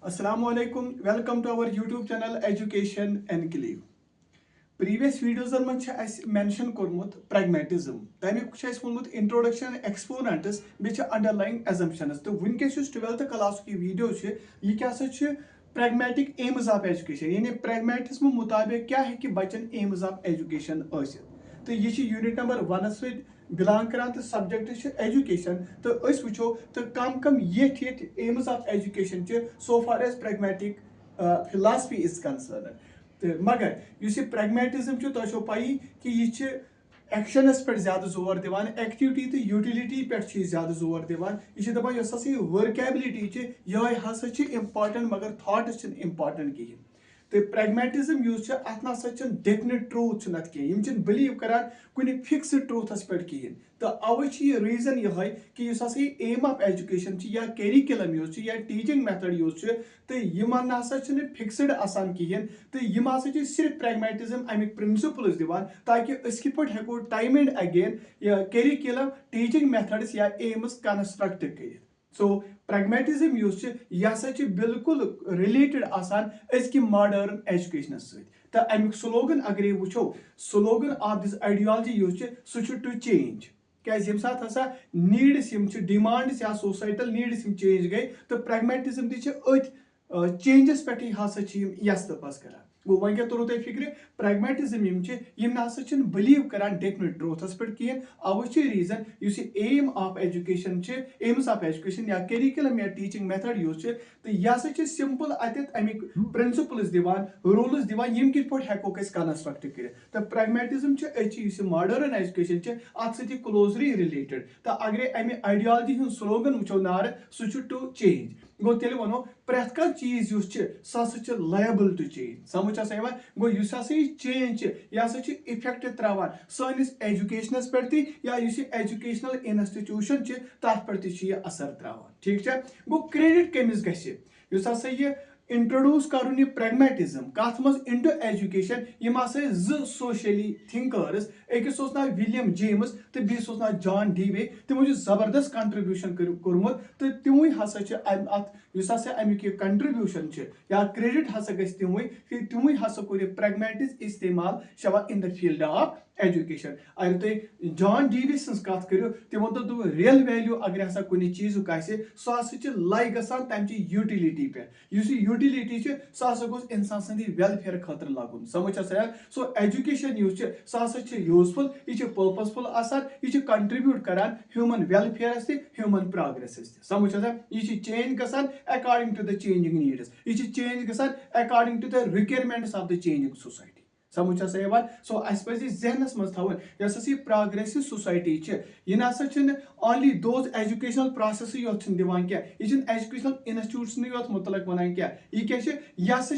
Assalamualaikum. Welcome to our YouTube channel Education Enclave. Previous videos man mention kormut pragmatism. Tamek wonmut introduction exponents which underlying assumptions. तो वुनकेस 12th class की video ये क्या pragmatic aims of education यानी pragmatism मुताबिक क्या है कि Bachchan aims of education आसित. तो ये यूनिट नंबर 1 से बिलोंग करान तो सब्जेक्ट एजुकेशन तो अस वुचो तो कम ये aims of education so far as pragmatic philosophy is concern तो मगर युस प्रैग्मेटिज्म तो पाई कि यह एक्शनस पे ज्यादा जोर दिवान एक्टिविटी तो यूटिलिटी पे ज्यादा जोर दिवान यह दपान यह वर्केबिलिटी यह हसा इम्पार्टेंट मगर थॉट्स इम्पार्टेंट कहें तो प्रैग्मेटिज्म यूज अत ना डेफिनेट ट्रूथ कह बिलीव करान कुछ फिक्सड ट्रूथस पे कहें तो अवे रीजन यह कि एम ऑफ एजुकेशन या करिकुलम यूज या टीचिंग मेथड यूज तो यमन ना फिक्सड आसान कहें तो यम हसा सिर्फ प्रैग्मेटिज्म अमिक प्रिंसिपल्स दिवान ताकि अस कित हेको time and again curriculum teaching methods या एम्स कंस्ट्रक्ट कर सो प्रैग्मेटिज्म यूज यह बिल्कुल रिलेटेड आसान अजकि मॉडर्न एजुकेशन सो अमुक स्लोगन अगर वो slogan of this ideology use सह टू चेंज क्या यम सात हसा नीड्स डिमांड्स या सोसाइटल नीड्स चेंज गई तो प्रैग्मेटिज्म अथ चेंजस पे हसा यस तो पस कर गो वन क्या तोर तुम फिक्र प्रैग्मेटिज्म यम ना बिलीव करान डेफिनेट ट्रूथस पे कहें अवे रीजन इस aim of education aims of education या करिकुलम या टीचिंग मेथड यूज तो यह सिंपल अमिक प्रिंसिपल्स दिवान रूल्स दिवान यम कित पे हेको कंस्ट्रक्ट कर तो प्रैग्मेटिज्म मॉडर्न एजुकेशन अत क्लोजली रिलेटेड तो अगर अमे आइडियोलॉजी स्लोगन वो नार सह टू चेंज गो तेल वनो प्रेथ कह चीज सह लायबल टू चेंज समझ गो चेंज यह इफेक्ट त्रावान सनिस एजुकेशनस पे या एजुकेशनल इंस्टीट्यूशन तथ पे असर त्रावान ठीक है गो क्रेडिट कमिस गह इंट्रोड्यूस कर प्रैग्मेटिज्म कथ मज इनटू एजुकेशन यम सोशली थिंकर्स अकिस नाव विलियम जेम्स तो बीस नाव जॉन डीवे तमो जबरदस्त कंट्रीब्यूशन कोर्मुत तो तिमुई हसा अमुक कंट्रीब्यूशन या क्रेडिट हसा तिमुई हसा कोर प्रैग्मेटिक इस्तेमाल शवा in the field of education अगर तुम जॉन डीवी सज कत करो तमो दोप रियल वैल्यू अगर हसा कुछ चीज सह लाई गसान तमि यूटिलिटी पे यूटिलिटी सह गो इंसान सद वेलफेयर खतर लगुन समझ सो एजुकेशन यूज सह यूजफुल यह पर्पसफुल आसान यह कंट्रीब्यूट करान ह्यूमन वेलफेयर ह्यूमन प्रोग्रेस समझ यह चेंज गसान according to the changing needs यह चेंज गसान according to the requirements of the changing society समझ सो अस पे जहनस मज थवन यह प्रोग्रेसिव सोसाइटी यह ना ओनली दोज एजुकेशनल प्रोसेस योत दिवान क्या यह एजुकेशनल इंस्टीट्यूट्स योत मुतलक वन क्या यह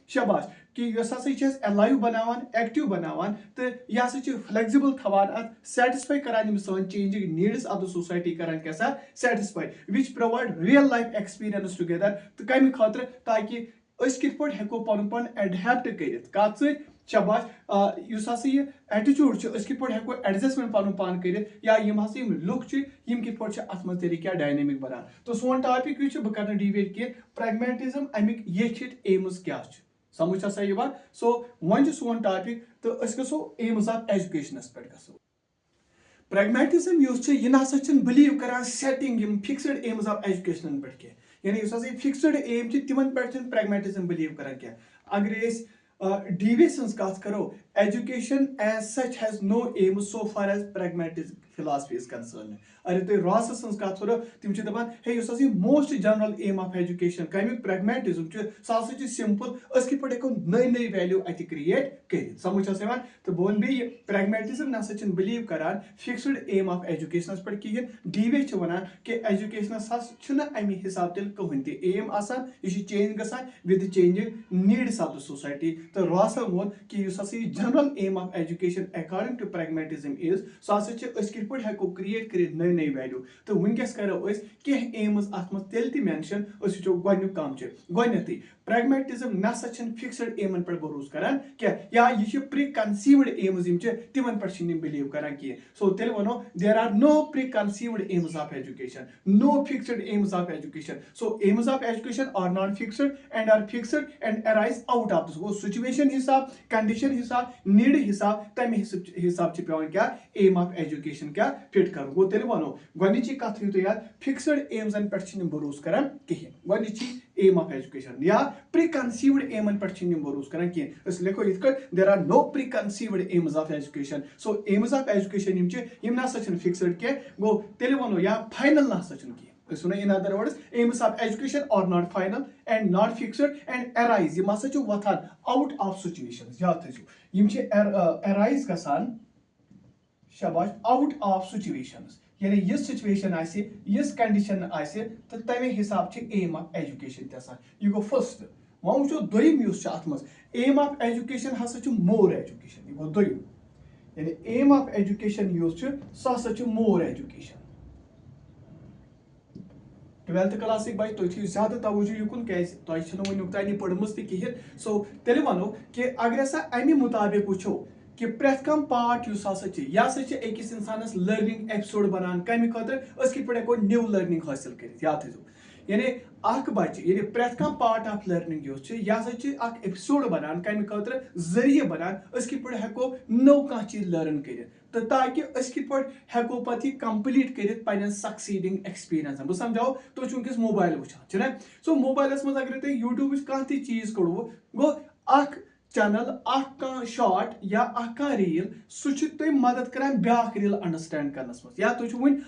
शबाश कि अलाइव बनावान एक्टिव बनावान तो यह फ्लेक्सिबल थवान अत सेटिस्फाई करान सन changing needs of the society करान क्या satisfy which provide real life experience together तो कम खतर ताकि अस कित पे हेको पन पन एडैप्ट करित कत शबाश यह एटीट्यूड कित पे हेको एडजस्टमेंट पन पान कर या लुक यम कित पे अत मज तरीका डायनेमिक बनान तो सोन टॉपिक यह बह कर डिवेट कह प्रैग्मेटिज्म अमिक ये एम्स क्या समझ यह सो वन सोन टॉपिक तो अस गो एम्स ऑफ एजुकेशन पे गो प्रैग्मेटिज्म यूज यह ना बिलीव करान setting fixed aims of education पे कह यानी फिक्सड एम तिमन पे प्रैग्मेटिज्म बिलीव करान क्या अगर डीवी सज कत करो education as such has no aim so far as pragmatic philosophy is concern अगर तुम रॉस सज कत करो तम दपान हे most general aim of education कमिक प्रैग्मेटिज्म सह सिंपल अस कित पे नई नई वैल्यू अत क्रिएट कर समझ तो बह वन बे प्रैग्मेटिज्म ना बिलीव करान फिक्सड एम ऑफ एजुकेशन पे कहें डीवे वनान कि एजुकेशन अमे हिसाब तेल कहन त एम यह चेंज गसान with changing needs of the society तो रॉस वोन कि general aim of education according to pragmatism is सो हसा कित पे हेको क्रिएट कर नई नई वैल्यू तो वनकस करो कह एम्स अत मज तेल ति मेंशन वो गो कम गोनथी प्रैग्मेटिज्म नसा फिक्सड एमन पे भरोस करान क्या या यह प्री कंसीव्ड एम्स तिमन पे बिलीव करान कह सो तेल वनो there are no preconceived aims of education no fixed aims of education so aims of education are not fixed and arise out of this गो सिचुएशन हिसाब कंडीशन हिसाब need हिसाब तमे हिसाब पे क्या एम ऑफ एजुकेशन क्या fit कर गो तेल वनो गोनिची कथ थो याद फिक्सड एम्सन पे भरोस करान कहें गोनिची एम ऑफ एजुकेशन या प्री कंसीव्ड एमन पे भरोस करान कह लिखो इत there are no preconceived aims of education so aims of education नसा फिक्सड कह गो तेल वनो या फाइनल नसा कह in other words aims of education are not final and not fixed and arise yim hasa wathan out of situations yaad thayu yim arise gasan shabash out of situations yani yis situation aise yis condition aise to tame hisab aim of education tasan you go first won jo doyim yus atmas aim of education hasa more education you go doyim yani aim of education yus so hasa more education 12th class बच्चे तुम थो ज्यादा तवज्जो युकुन क्या one तानी पढ़म कहें सो तेल वनो कि अगर हसा अमे मुताबिक वो कि प्रेथ कम पार्ट यह अकिस इंसानस लर्निंग एपिसोड बनान कम खतर कित पे हेको न्यू लर्निंग हासिल कर याद थो यानी अख बच्चे यानी प्रेथ कम पार्ट ऑफ लर्निंग यह एपिसोड बनान कम खतर जरिए बनान कित पे हेको नौ कह चीज लर्न कर तो ताकि कित पे हेको पे कंप्लीट कर सक्सीडिंग एक्सपीरियंस बह समझाओ तुम वनकस मोबाइल वुचान सो मोबाइलस मज अगर तुम यूट्यूब कह चीज कड़ो गो चैनल शॉर्ट या रील सह मदद कर ब्या रील अंडरस्टैंड करनस मज या तुम वन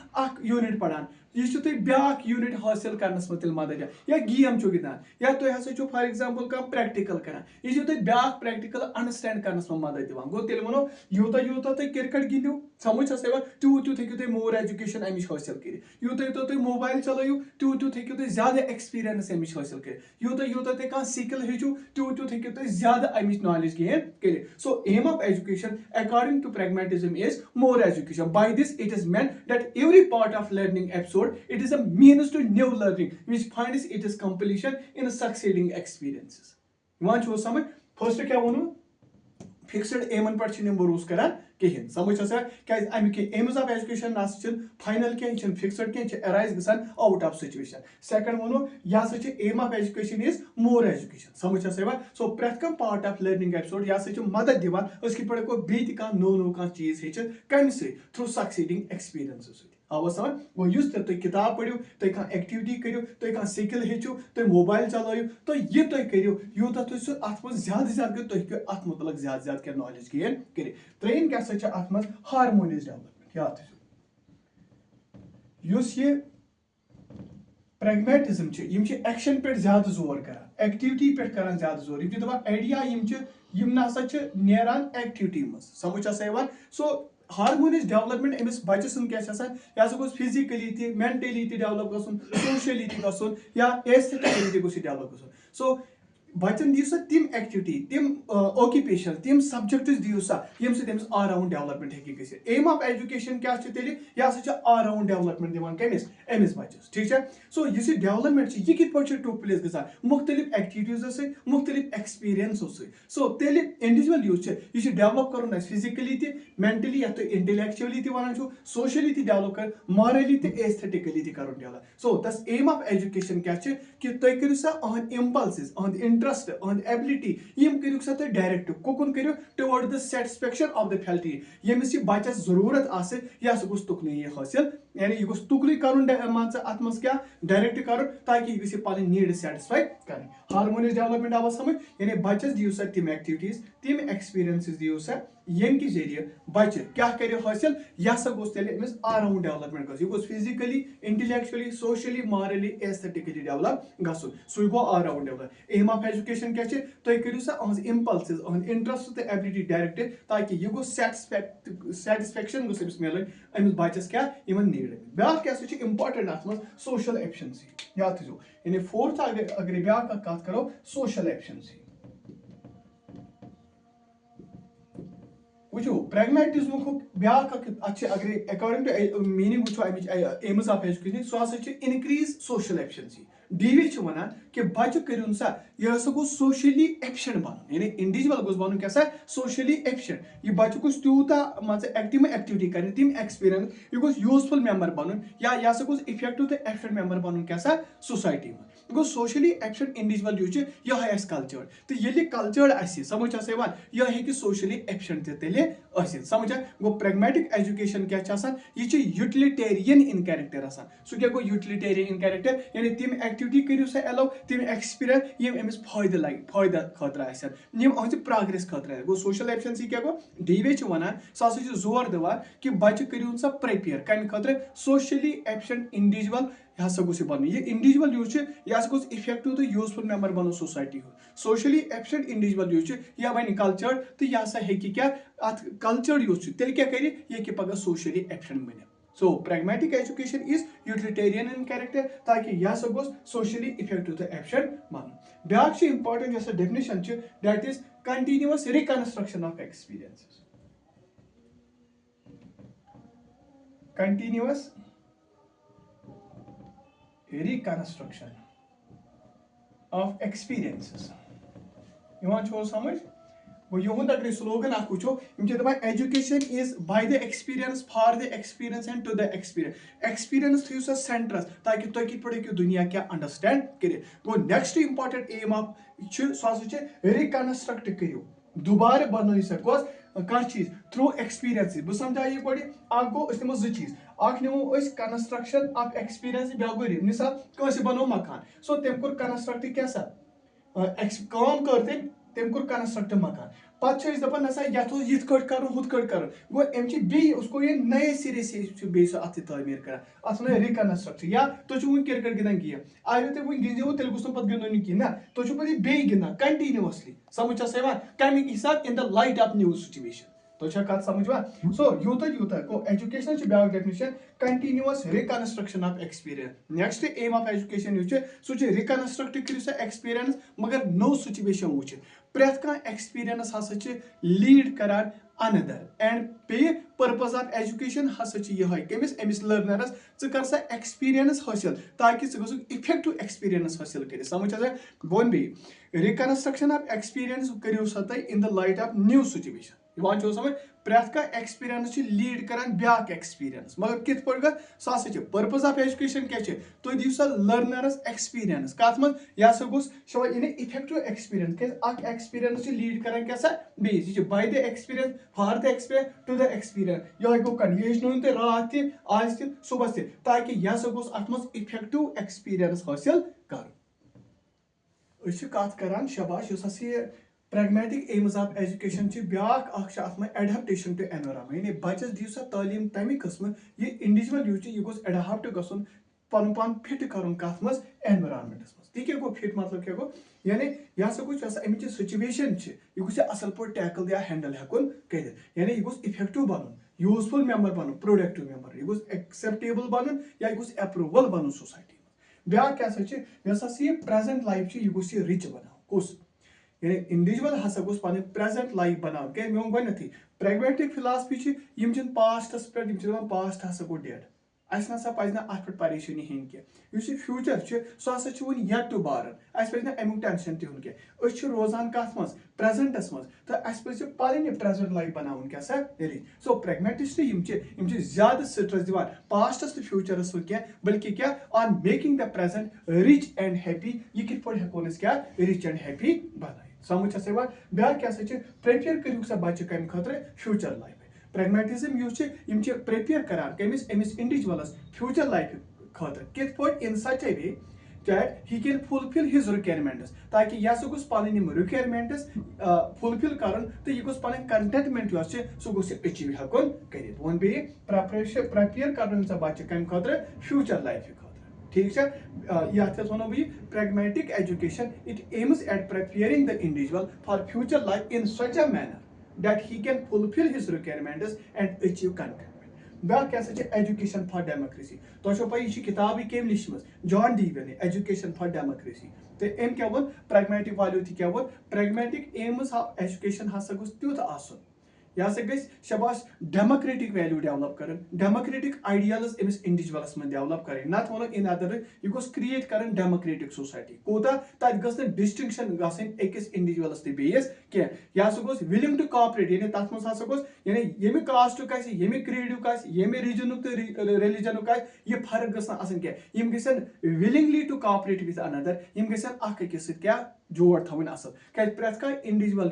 यूनिट पढ़ान यह ब्या यूनिट हासिल करनस मज मदद या गेम गिंदान या तुम हसा फॉर एग्जाम्पल कह प्रैक्टिकल करान यह तुम ब्या प्रैक्टिकल अंडरस्टैंड करनस मज मदद दिवान गो तेल वनो यूता यूता तुम क्रिकेट गिंदो समझ यवान तूत तूत हेकु तुम मोर एजुकेशन अमिश हासिल कर यूता यूता तुम मोबाइल चलो तूत तूत हेकु तुम ज्यादा एक्सपीरियंस अमिश हासिल कर यूता यूता तुम कह स्किल हेचु तूत तूत हेकु तुम ज्यादा अमिश नॉलेज गेन कर so aim of education according to pragmatism is more education by this it is meant that every part of learning episode it is a means to new learning which finds its completion in succeeding experiences wan chho samajh first kya wonu fixed एमन पे भरोस करान कहें समझ क्या अमिक aims of education ना final क्या फिक्सड क्या अराइज गसान आउट ऑफ सिचुएशन सेकंड वनो यह aim of education is more education समझ सो प्रेथ कम पार्ट ऑफ लर्निंग एपिसोड यह मदद दिवान कित पे बो नो कह चीज हेचन कम थ्रू सक्सीडिंग एक्सपीरियंस आवा समझ वो युस तुम किताब पढ़ो तुम कह एक्टिविटी करो तुम कह स्किल हेचु तुम मोबाइल चलो तो यह तुम करो यूता तुम अत मज ज्यादा ज्यादा तुम हेको अत मुतलक ज्यादा ज्यादा क्या नॉलेज गेन कर त्रेन क्या अत मज हार्मोनियस डेवलपमेंट याद युस ये प्रैग्मेटिज्म एक्शन पे ज्यादा जोर कर एक्टिविटी पे कर ज्यादा जोर दपान आइडिया नसा नेरान एक्टिविटी मज समझ सो हार्मोनियस डेवलपमेंट अमिस बच्चे सुन क्या यह गो फिजिकली ती मेंटली ती डेवलप गसन सोशली ती गसन या एस्थेटिकली ती गोस डेवलप गसन सो बच्चन दियो सा तिम एक्टिविटी तिम ऑक्यूपेशन तिम सब्जेक्ट्स दियो सा यम से तमिस ऑल राउंड डेवलपमेंट हेकि गसित एम ऑफ एजुकेशन क्या तेल यह ऑल राउंड डेवलपमेंट दिवान कमिस अमिस बच्चस ठीक है सो यह डेवलपमेंट यह कित पे टुक प्लेस गसान मुख्तलिफ एक्टिविटीजो से मुख्तलिफ एक्सपीरियंसो से सो तेल इंडिविजुअल यूज यह डेवलप कर फिजिकली ती मेंटली या तो इंटेलेक्चुअली ती वन सोशली ती डेवलप कर मॉरली ती एस्थेटिकली ती कर डेवलप सो दस एम ऑफ एजुकेशन क्या कि तुम करो सा अहद इम्पल्सिस अहद इंटरेस्ट अहद एबिलिटी यम करू सा तुम डायरेक्ट कुकुन करो toward the satisfaction of the faculty यमिस बच्चस जरूरत आसे यह गोस तुकन यह हासिल यानी यह गोस तुकल कर मान अत मज क्या डायरेक्ट कर ताकि यह गि पन नीड सेटिस्फाई कर हार्मोनियस डेवलपमेंट आवा समझ यानी बच्चस दियो सा तिम एक्टिविटीज तिम एक्सपीरियंसेस दियो सा यम कि जरिए बच्चे क्या कर हासिल यह गोस तेल अमिस ऑल राउंड डेवलपमेंट गो गोस physically intellectually socially morally aesthetically develop गसन सो गो all round develop aim of education क्या तुम करो सा अहद इम्पल्सिस अहद इंटरेस्ट तो एबिलिटी डायरेक्ट ताकि यह गो सेटिस्फेक्शन गोस अमिस मिलन अमिस बच्चस क्या इन नीड ब्या क्या इंपॉर्टेंट अत मज सोशल एफिशिएंसी याद थो यानी फोर्थ अगर ब्या कत करो सोशल एफिशिएंसी वो प्रैग्मेटिज्म ब्याक अगर अकॉर्डिंग टू मीनिंग वो एम्स ऑफ एजुकेशन सह इनक्रीज सोशल एफिशिएंसी डीवी वन कि बच्चे करूँ सा यह हसा गो सोशली एफिशिएंट बन यानी इंडिविजुअल गोस बन क्या सोशली एफिशिएंट यह बच्चे गोस तूता मान एक्टिव एक्टिविटी कर तम एक्सपीरियंस यह गोस यूजफुल मेंबर बन या यह हसा गोस इफेक्टिव तो एफिशिएंट मेंबर बन क्या सोसाइटी में गो सोशली एफिशिएंट इंडिविजुअल यह कल्चर तो ये कल्चर समझ यह यह सोशली एफिशिएंट तेल समझ गो प्रैग्मेटिक एजुकेशन क्या यह यूटिलिटेरियन इन कैरेक्टर सह क्या गो यूटिलिटेरियन इन कैरेक्टर यानी तम एक्टिविटी करू सा एलो तम एक्सपीरियंस यम अमिस फायदे लगे फायदा खतर यम प्रोग्रेस खतर गो सोशल एफिशिएंसी क्या गो डीवे वन सह जोर दिवान कि बच्चे करूँ सा प्रिपेयर कम खतर सोशली एफिशिएंट इंडिविजुअल यह हसा गोस बन यह इंडिविजुअल यह गोस इफेक्टिव तो यूजफुल मेंबर बनो सोसाइटी सोशली एफिशिएंट इंडिविजुअल यह बन कल्चर तो यह हसा क्या अत कल्चर तेल क्या कर यह पगह सोशली एफिशिएंट बन so pragmatic education is utilitarian in character ताकि यह हसा गोस सोशली इफेक्टिव तो एफिशिएंट बन ब्याक इंपॉर्टेंट जैसा definition that is continuous reconstruction of experiences continuous reconstruction of experiences समझ वो युंद अगर स्लोगन वो education is by the experience for the experience and to the experience थो सेंटरस ताकि तुम कित पे दुनिया क्या अंडरस्टैंड कर गो नेक्स्ट इंपॉर्टेंट एम ऑफ सह रिकंस्ट्रक्ट करो दोबारा बनो सा कस कह चीज थ्रू एक्सपीरियंस बह समझा गोड़ गो नमो जो चीज नमो कंस्ट्रक्शन ऑफ एक्सपीरियंस ब्या गो मिसाल कस बनो मकान सो तम कोर कंस्ट्रक्ट क्या काम कर तम कोर कंस्ट्रक्ट मकान पे दपान नसा ये कर हुत कर गो अमे उसको ये नए सिरे से अत तामीर कर अत वन रिकंस्ट्रक्ट या तुम वो क्रिकेट गिंदान गेम आयो तुम वो गिंदो तेल गुस पे गिंदन की ना तुम पे बे गिंदान कंटिन्यूअसली समझ कम हिसाब in the light of new situation तो कत समझवा सो यूत गो एजुकेशन ब्या definition continuous reconstruction of experience next aim of education सह रिकंस्ट्रक्ट कर एक्सपीरियंस मगर नो सिचुएशन वो प्रेथ कह एक्सपीरियंस हसा लीड करान अनदर एंड पे पर्पज ऑफ एजुकेशन हसा कमिस अमिस लर्नरस कर सा एक्सपीरियंस हासिल ताकि गो इफेक्टिव एक्सपीरियंस हासिल कर समझ बोन बे रिकंस्ट्रक्शन ऑफ एक्सपीरियंस करो सा in the light of new situation समझ प्रेथ का एक्सपीरियंस लीड करान ब्याक एक्सपीरियंस मगर कित पे सह पर्पज ऑफ एजुकेशन क्या तुम दिव सा लर्नरस एक्सपीरियंस कत मज यह हसा गोस यानी इफेक्टिव एक्सपीरियंस क्या एक्सपीरियंस लीड करान क्या base by the experience for the experience to the experience यह गो कंटिन्यू तो रात आज सुबह ताकि यह हसा गोस अत मज इफेक्टिव एक्सपीरियंस हासिल कर कत करान शबाश प्रैग्मेटिक एम्स ऑफ एजुकेशन ब्याक एडेप्टेशन टू एनवायरनमेंट यानी बच्चस दिव सा तालीम तमि किस्म ये इंडिविजुअल यह गोस एडेप्ट गसन पन पान फिट कर कत मज एनवायरनमेंटस मज ती क्या गो फिट मतलब क्या गो यानी यह हसा गोस अमिच सिचुएशन यह गोस असल पे टैकल या हैंडल हेकुन कर यानी यह गोस इफेक्टिव बन यूजफुल मेंबर बन प्रोडक्टिव मेंबर यह गोस एक्सेप्टेबल बन या यह गोस अप्रूवल बन सोसाइटी में ब्याक क्या प्रेजेंट लाइफ यह गोस रिच बना कुस यानी इंडिविजुअल हसा गोस पन प्रेजेंट लाइफ बना क्या मे गई प्रैग्मेटिक फिलासफी पास्टस पे पास्ट हसा गो डेड अस ना पज अत पे परेशानी हेन क्या फ्यूचर सह हसा वन येट टू बारन अस पे अमुक टेंशन तुन क्या रोजान कत मज प्रेजेंटस मज तो अस पे पे प्रेजेंट लाइफ बनावन क्या रिच सो प्रैग्मेटिस्ट ज्यादा स्ट्रेस दिवान पास्टस तो फ्यूचरस क्या बल्कि क्या on making the present rich and happy यह कित पे हेको क्या रिच एंड हैप्पी बना समझ ब्या क्या प्रिपेयर करू सा बच्चे कम खतर फ्यूचर लाइफ प्रैग्मेटिज्म प्रिपेयर करान कमिस अमिस इंडिविजुअलस फ्यूचर लाइफ खतर कित पे in such a way that he can fulfil his requirements ताकि यह गोस पन रिक्वायरमेंट्स फुलफिल कर तो यह गोस पन कंटेंटमेंट सह गोस अचीव हेकुन कर वन बे प्रिपेयर कर बच्चे कम खतर फ्यूचर लाइफ ठीक है यह वनो बह pragmatic education it aims at preparing the individual for future life in such a manner that he can fulfil his requirements and achieve contentment ब्या क्या एजुकेशन फॉर डेमोक्रेसी तुम पे यह किताब कम लिखम John Dewey education for democracy तो अम क्या वो प्रैग्मेटिक वालों क्या वो प्रैग्मेटिक एम्स ऑफ एजुकेशन हसा गोस तुथ आसन यह गई शबाश डेमोक्रेटिक वैल्यू डेवलप कर डेमोक्रेटिक आइडियाल्स अमिस इंडिविजुअलस में डेवलप कर नत वो इन अदर यह गोस क्रिएट कर डेमोक्रेटिक सोसाइटी कोता तत गस डिस्टिंक्शन गसन अकिस इंडिविजुअलस तो बेस कह यह गोस विलिंग टू कॉपरेट यानी तथ मज हसा गोस यानी यमि कास्टुक यमि क्रीडुक यमि रिजनुक तो रिलीजनुक यह फर्क गसन आसन कह यम गसन willingly to cooperate with another यम गसन अख अकिस क्या जोड़ थवन असल क्या प्रत कह इंडिविजुअल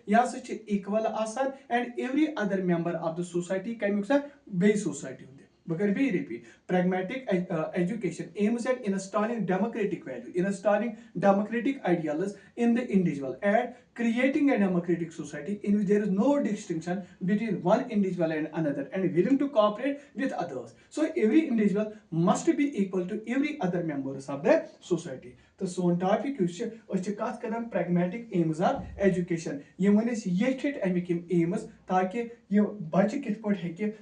यह इक्वल आसान and every other member of the society कमुक बे सोसाइटी बह कर बे repeat pragmatic education aims at installing democratic value, installing democratic ideals in the individual and creating a democratic society in which there is no distinction between one individual and another and willing to cooperate with others. So every individual must be equal to every other members of the society. तो सोन topic कत कर pragmatic aims of education M one ये Amik aims ताकि यह बच्चे कित पे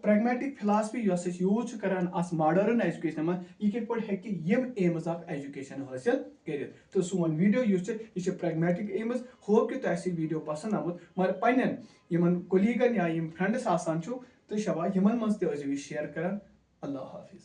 pragmatic philosophy use कर मॉडर्न एजुकेशन में यह कित यम aims of education हासिल कर तो सोन वीडियो यह pragmatic aims होप कि तुम वीडियो पसंद आमुत मगर पन्न कोलीगन या फ्रेंड्स तो शबा यमन मज शेयर कर अल्लाह हाफिज।